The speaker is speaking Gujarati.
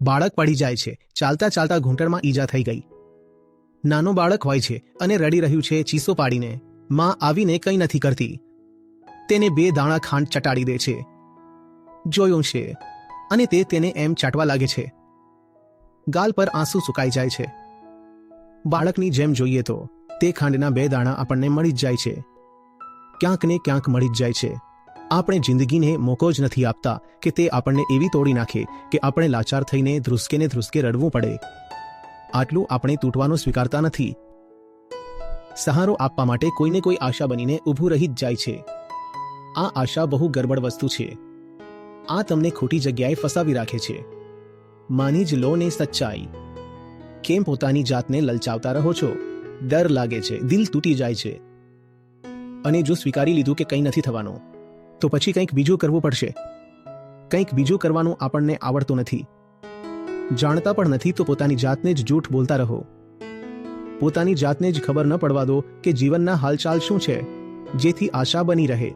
બાળક પડી જાય છે. ચાલતા ચાલતા ઘૂંટણમાં ઈજા થઈ ગઈ. નાનું બાળક હોય છે અને રડી રહ્યું છે ચીસો પાડીને. માં આવીને કંઈ નથી કરતી. તેને 2 દાણા ખાંડ ચટાડી દે છે. જોયું છે. અને તે તેને એમ ચાટવા લાગે છે. ગાલ પર આંસુ સુકાઈ જાય છે. બાળકની જેમ જોઈએ તો તે ખાંડના 2 દાણા આપણને મળી જ જાય છે. ક્યાંક ને ક્યાંક મળી જ જાય છે. આપણે જિંદગીને મોકો જ નથી આપતા કે તે આપણને એવી તોડી નાખે કે આપણે લાચાર થઈને ધ્રુસકે ને ધ્રુસકે રડવું પડે. આટલું આપણે તૂટવાનું સ્વીકારતા નથી. સહારો આપવા માટે કોઈને કોઈ આશા બનીને ઊભું રહી જ જાય છે. આ આશા બહુ ગરબડ વસ્તુ છે. આ તમને ખોટી જગ્યાએ ફસાવી રાખે છે. માની જ લો ને સચ્ચાઈ. કેમ પોતાની જાતને લલચાવતા રહો છો? ડર લાગે છે, દિલ તૂટી જાય છે. અને જો સ્વીકારી લીધું કે કંઈ નથી થવાનું, તો પછી કંઈક બીજું કરવું પડશે. કંઈક બીજું કરવાનું આપણને આવડતું નથી. જાણતા પણ નથી તો પોતાની જાતને જ જૂઠ બોલતા રહો. પોતાની જાતને જ ખબર ન પડવા દો કે જીવનના હાલચાલ શું છે, જેથી આશા બની રહે.